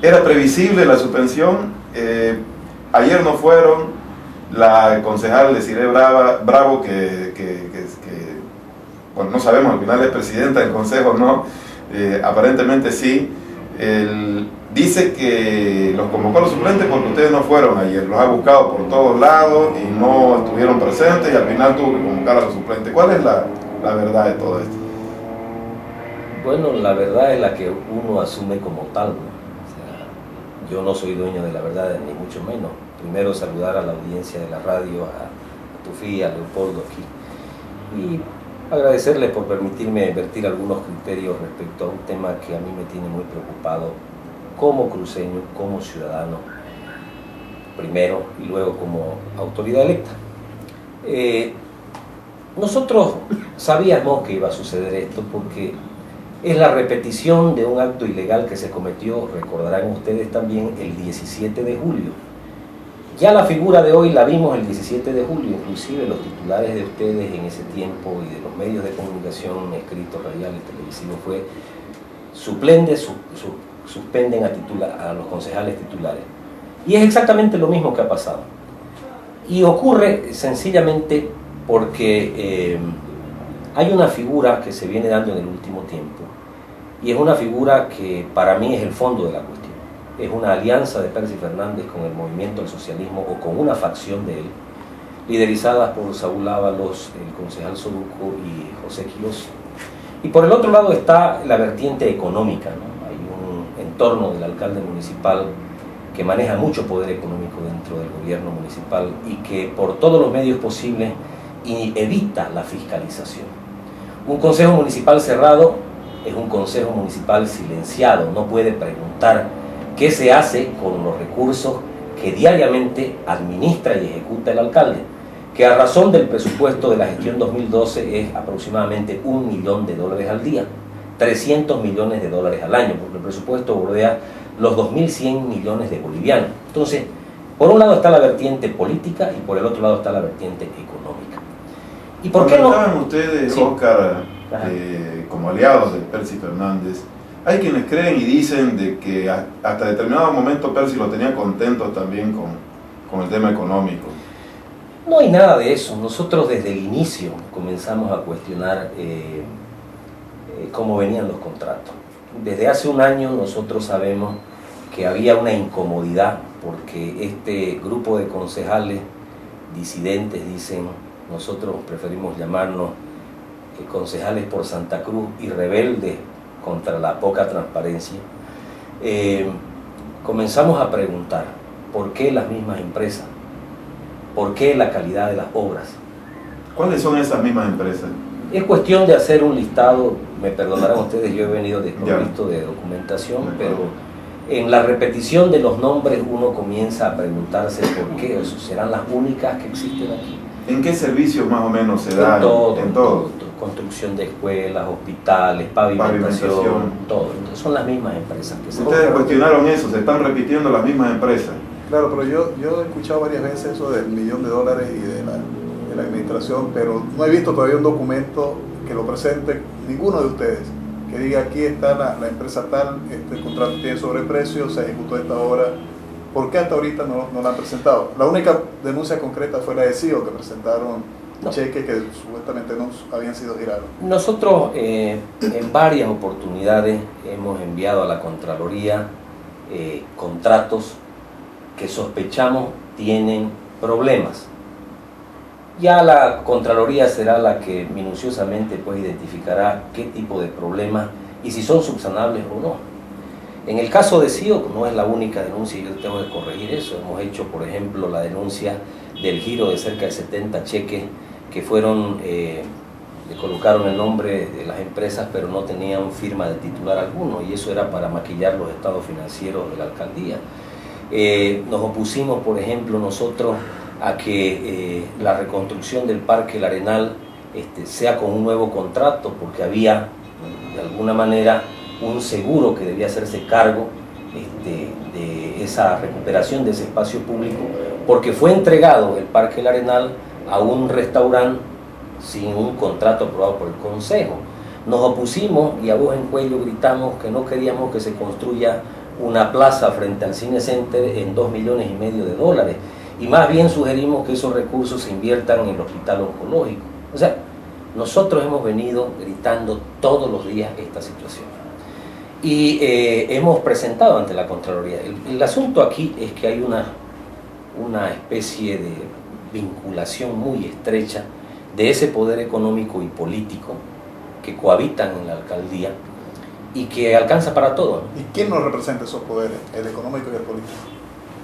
Era previsible la suspensión. Ayer no fueron. La concejal Desiree Bravo, bueno, no sabemos, al final es presidenta del consejo, ¿no? Aparentemente sí. Dice que los convocó a los suplentes porque ustedes no fueron ayer, los ha buscado por todos lados y no estuvieron presentes y al final tuvo que convocar a los suplentes. ¿Cuál es la verdad de todo esto? Bueno, la verdad es la que uno asume como tal, ¿no? O sea, yo no soy dueño de la verdad, ni mucho menos. Primero saludar a la audiencia de la radio, a Tufi, a Leopoldo aquí, y agradecerles por permitirme vertir algunos criterios respecto a un tema que a mí me tiene muy preocupado como cruceño, como ciudadano, primero, y luego como autoridad electa. Nosotros sabíamos que iba a suceder esto porque es la repetición de un acto ilegal que se cometió, recordarán ustedes también, el 17 de julio. Ya la figura de hoy la vimos el 17 de julio, inclusive los titulares de ustedes en ese tiempo y de los medios de comunicación escritos, radiales, televisivos, fue suspenden a los concejales titulares. Y es exactamente lo mismo que ha pasado. Y ocurre sencillamente porque hay una figura que se viene dando en el último tiempo, y es una figura que para mí es el fondo de la cuestión. Es una alianza de Percy Fernández con el movimiento del socialismo o con una facción de él, liderizadas por Saúl Ábalos, el concejal Soduco y José Quirós. Y por el otro lado está la vertiente económica, ¿no? Hay un entorno del alcalde municipal que maneja mucho poder económico dentro del gobierno municipal y que por todos los medios posibles evita la fiscalización. Un consejo municipal cerrado es un consejo municipal silenciado, no puede preguntar qué se hace con los recursos que diariamente administra y ejecuta el alcalde, que a razón del presupuesto de la gestión 2012 es aproximadamente $1 millón al día, 300 millones de dólares al año, porque el presupuesto bordea los 2.100 millones de bolivianos. Entonces, por un lado está la vertiente política y por el otro lado está la vertiente económica. ¿Y por qué no? Estaban ustedes, sí, Oscar, como aliados de Percy Fernández. Hay quienes creen y dicen de que hasta determinado momento Percy lo tenía contento también con el tema económico. No hay nada de eso. Nosotros desde el inicio comenzamos a cuestionar cómo venían los contratos. Desde hace un año nosotros sabemos que había una incomodidad porque este grupo de concejales disidentes, dicen, nosotros preferimos llamarnos concejales por Santa Cruz y rebeldes contra la poca transparencia, comenzamos a preguntar por qué las mismas empresas, por qué la calidad de las obras. ¿Cuáles son esas mismas empresas? Es cuestión de hacer un listado, me perdonarán ustedes, yo he venido desprovisto de documentación, pero en la repetición de los nombres uno comienza a preguntarse por qué, o serán las únicas que existen aquí. ¿En qué servicios más o menos se da? En todo. Construcción de escuelas, hospitales, pavimentación, todo. Entonces, son las mismas empresas que se... Ustedes cuestionaron eso, se están repitiendo las mismas empresas. Claro, pero yo he escuchado varias veces eso del $1 millón y de la administración, pero no he visto todavía un documento que lo presente ninguno de ustedes, que diga aquí está la empresa tal, este contrato tiene sobreprecio, se ejecutó esta obra. ¿Por qué hasta ahorita no la han presentado? La única denuncia concreta fue la de CIO, que presentaron cheques que supuestamente no habían sido girados. Nosotros en varias oportunidades hemos enviado a la Contraloría contratos que sospechamos tienen problemas. Ya la Contraloría será la que minuciosamente pues identificará qué tipo de problemas y si son subsanables o no. En el caso de CIO no es la única denuncia y yo tengo que corregir eso. Hemos hecho, por ejemplo, la denuncia del giro de cerca de 70 cheques que fueron, le colocaron el nombre de las empresas pero no tenían firma de titular alguno y eso era para maquillar los estados financieros de la alcaldía. Nos opusimos, por ejemplo, nosotros a que la reconstrucción del Parque El Arenal sea con un nuevo contrato porque había, de alguna manera, un seguro que debía hacerse cargo de esa recuperación de ese espacio público, porque fue entregado el Parque El Arenal a un restaurante sin un contrato aprobado por el Consejo. Nos opusimos y a voz en cuello gritamos que no queríamos que se construya una plaza frente al Cine Center en $2,5 millones de dólares. Y más bien sugerimos que esos recursos se inviertan en el hospital oncológico. O sea, nosotros hemos venido gritando todos los días esta situación. Y hemos presentado ante la Contraloría. El asunto aquí es que hay una especie de vinculación muy estrecha de ese poder económico y político que cohabitan en la alcaldía y que alcanza para todo. ¿Y quién nos representa esos poderes, el económico y el político?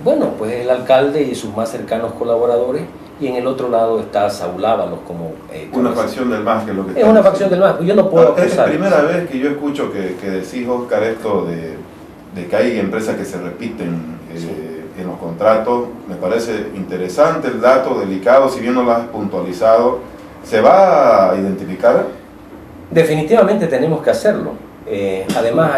Bueno, pues el alcalde y sus más cercanos colaboradores, y en el otro lado está Saúl Ábalos como... una facción del MAS, que es lo que es una facción del MAS, yo no puedo acusar. Es la primera vez que yo escucho que decís, Oscar, esto de que hay empresas que se repiten en los contratos. Me parece interesante el dato, delicado, si bien no lo has puntualizado. ¿Se va a identificar? Definitivamente tenemos que hacerlo. Además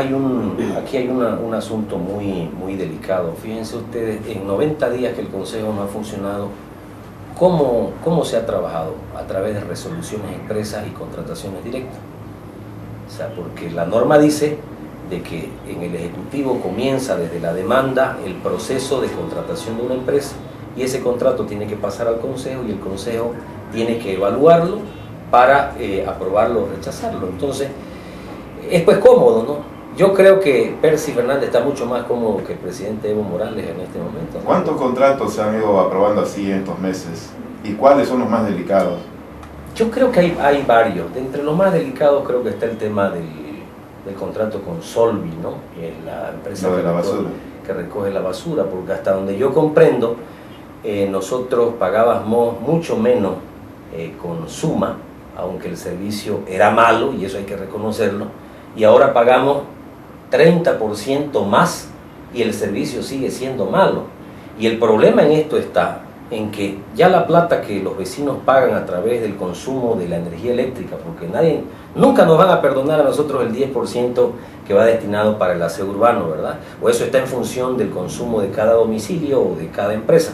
aquí hay un asunto muy delicado. Fíjense ustedes, en 90 días que el Consejo no ha funcionado, ¿cómo se ha trabajado? A través de resoluciones expresas y contrataciones directas. O sea, porque la norma dice de que en el Ejecutivo comienza desde la demanda el proceso de contratación de una empresa, y ese contrato tiene que pasar al Consejo, y el Consejo tiene que evaluarlo para aprobarlo o rechazarlo. Entonces, es pues cómodo, ¿no? Yo creo que Percy Fernández está mucho más cómodo que el presidente Evo Morales en este momento, ¿no? ¿Cuántos contratos se han ido aprobando así en estos meses? ¿Y cuáles son los más delicados? Yo creo que hay varios. De entre los más delicados creo que está el tema del contrato con Solvi, ¿no? Que es la empresa que recoge la basura, porque hasta donde yo comprendo, nosotros pagábamos mucho menos con Suma, aunque el servicio era malo, y eso hay que reconocerlo, y ahora pagamos 30% más y el servicio sigue siendo malo. Y el problema en esto está en que ya la plata que los vecinos pagan a través del consumo de la energía eléctrica, porque nunca nos van a perdonar a nosotros el 10% que va destinado para el aseo urbano, ¿verdad? O eso está en función del consumo de cada domicilio o de cada empresa.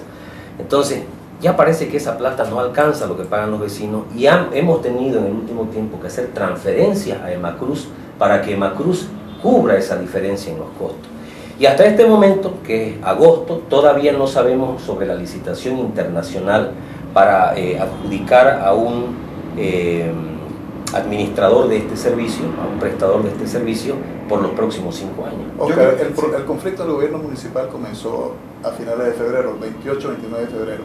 Entonces, ya parece que esa plata no alcanza lo que pagan los vecinos, y hemos tenido en el último tiempo que hacer transferencias a Emacruz para que Emacruz cubra esa diferencia en los costos. Y hasta este momento, que es agosto, todavía no sabemos sobre la licitación internacional para adjudicar a un administrador de este servicio, a un prestador de este servicio, por los próximos 5 años. Oscar, el conflicto del gobierno municipal comenzó a finales de febrero, 28-29 de febrero.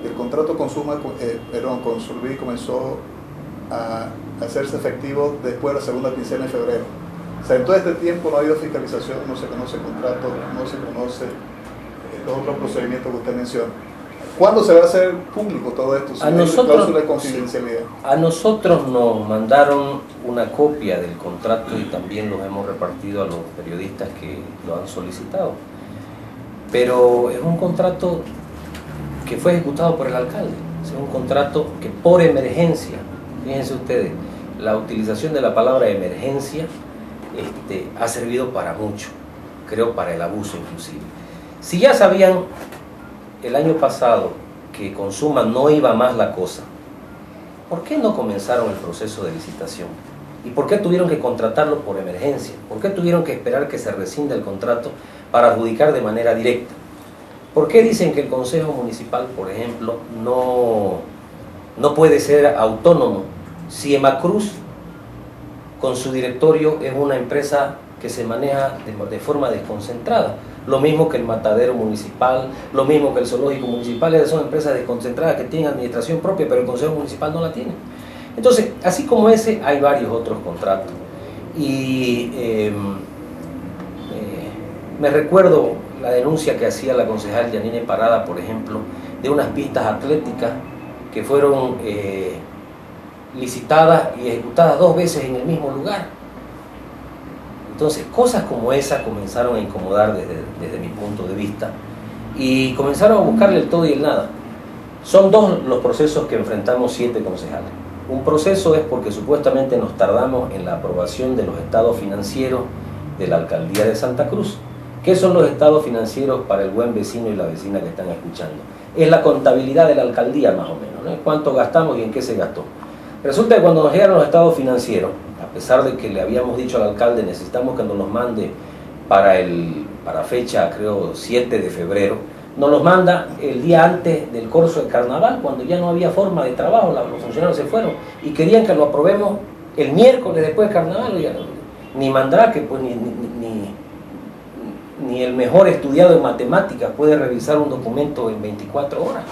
Y el contrato con con Solvi comenzó a hacerse efectivo después de la segunda quincena de febrero. O sea, en todo este tiempo no ha habido fiscalización, no se conoce contrato, no se conoce los otros procedimientos que usted menciona. ¿Cuándo se va a hacer público todo esto? A nosotros, cláusula de confidencialidad. A nosotros nos mandaron una copia del contrato y también los hemos repartido a los periodistas que lo han solicitado. Pero es un contrato que fue ejecutado por el alcalde. Es un contrato que por emergencia, fíjense ustedes, la utilización de la palabra emergencia ha servido para mucho, creo para el abuso inclusive. Si ya sabían el año pasado que con Suma no iba más la cosa, ¿por qué no comenzaron el proceso de licitación? ¿Y por qué tuvieron que contratarlo por emergencia? ¿Por qué tuvieron que esperar que se rescinda el contrato para adjudicar de manera directa? ¿Por qué dicen que el Consejo Municipal, por ejemplo, no puede ser autónomo si Emacruz con su directorio es una empresa que se maneja de forma desconcentrada? Lo mismo que el matadero municipal, lo mismo que el zoológico municipal, esas son empresas desconcentradas que tienen administración propia, pero el Consejo Municipal no la tiene. Entonces, así como ese, hay varios otros contratos. Y me recuerdo la denuncia que hacía la concejal Yanine Parada, por ejemplo, de unas pistas atléticas que fueron licitadas y ejecutadas 2 veces en el mismo lugar. Entonces, cosas como esa comenzaron a incomodar desde mi punto de vista, y comenzaron a buscarle el todo y el nada. Son 2 los procesos que enfrentamos 7 concejales. Un proceso es porque supuestamente nos tardamos en la aprobación de los estados financieros de la alcaldía de Santa Cruz. ¿Qué son los estados financieros para el buen vecino y la vecina que están escuchando? Es la contabilidad de la alcaldía, más o menos, ¿no? ¿Cuánto gastamos y en qué se gastó? Resulta que cuando nos llegaron los estados financieros, a pesar de que le habíamos dicho al alcalde necesitamos que nos los mande para fecha, creo, 7 de febrero. Nos los manda el día antes del corso de carnaval, cuando ya no había forma de trabajo, los funcionarios se fueron y querían que lo aprobemos el miércoles después del carnaval. Ni Mandrake, pues ni el mejor estudiado en matemáticas puede revisar un documento en 24 horas.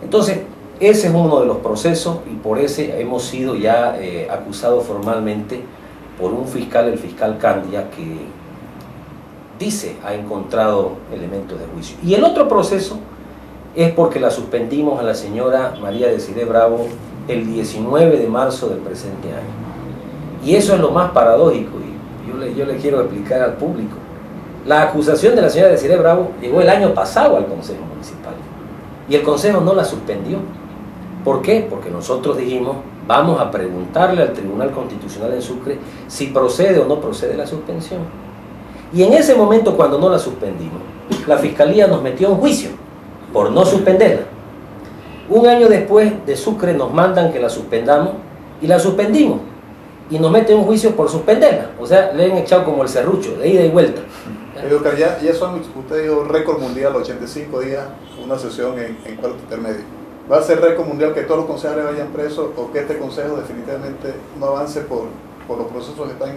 Entonces, ese es uno de los procesos y por ese hemos sido ya acusados formalmente por un fiscal, el fiscal Candia, que dice ha encontrado elementos de juicio. Y el otro proceso es porque la suspendimos a la señora María Desiree Bravo el 19 de marzo del presente año. Y eso es lo más paradójico, y yo le quiero explicar al público. La acusación de la señora Desiree Bravo llegó el año pasado al Consejo Municipal y el Consejo no la suspendió. ¿Por qué? Porque nosotros dijimos, vamos a preguntarle al Tribunal Constitucional en Sucre si procede o no procede la suspensión. Y en ese momento, cuando no la suspendimos, la Fiscalía nos metió en juicio por no suspenderla. Un año después de Sucre nos mandan que la suspendamos y la suspendimos. Y nos meten en juicio por suspenderla. O sea, le han echado como el serrucho, de ida y vuelta. Edgar, ya son, usted dijo, récord mundial, 85 días, una sesión en cuarto intermedio. ¿Va a ser récord mundial que todos los concejales vayan presos o que este consejo definitivamente no avance por los procesos que están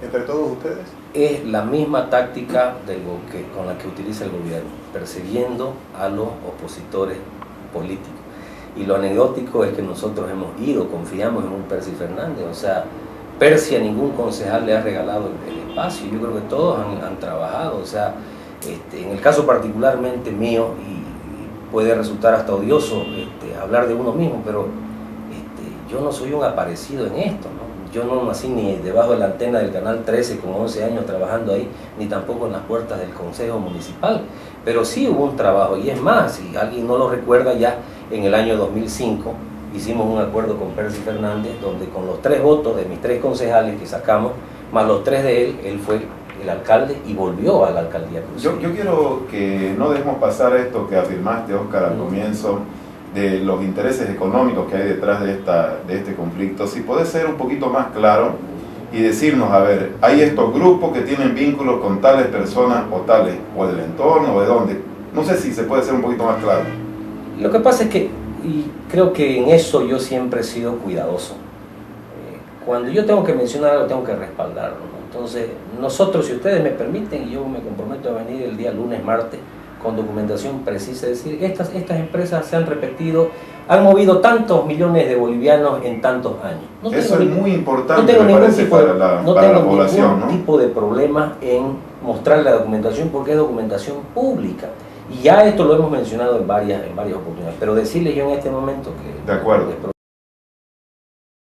entre todos ustedes? Es la misma táctica con la que utiliza el gobierno, persiguiendo a los opositores políticos. Y lo anecdótico es que nosotros hemos ido, confiamos en un Percy Fernández, o sea, Percy a ningún concejal le ha regalado el espacio, yo creo que todos han trabajado, o sea, en el caso particularmente mío, y puede resultar hasta odioso hablar de uno mismo, pero yo no soy un aparecido en esto, ¿no? Yo no nací ni debajo de la antena del Canal 13 con 11 años trabajando ahí, ni tampoco en las puertas del Consejo Municipal, pero sí hubo un trabajo, y es más, si alguien no lo recuerda, ya en el año 2005 hicimos un acuerdo con Percy Fernández, donde con los 3 votos de mis 3 concejales que sacamos, más los 3 de él fue el alcalde y volvió a la alcaldía. Yo quiero que no dejemos pasar esto que afirmaste, Óscar, al comienzo, de los intereses económicos que hay detrás de este conflicto. Si podés ser un poquito más claro y decirnos, a ver, hay estos grupos que tienen vínculos con tales personas o tales, o del entorno o de dónde. No sé si se puede ser un poquito más claro. Lo que pasa es que, y creo que en eso yo siempre he sido cuidadoso. Cuando yo tengo que mencionar algo, tengo que respaldarlo, ¿no? Entonces, nosotros, si ustedes me permiten, y yo me comprometo a venir el día lunes, martes, con documentación precisa, es decir, estas empresas se han repetido, han movido tantos millones de bolivianos en tantos años. Eso es muy importante, me parece, para la población, ¿no? Tipo de problema en mostrar la documentación, porque es documentación pública. Y ya esto lo hemos mencionado en varias oportunidades, pero decirles yo en este momento que... De acuerdo.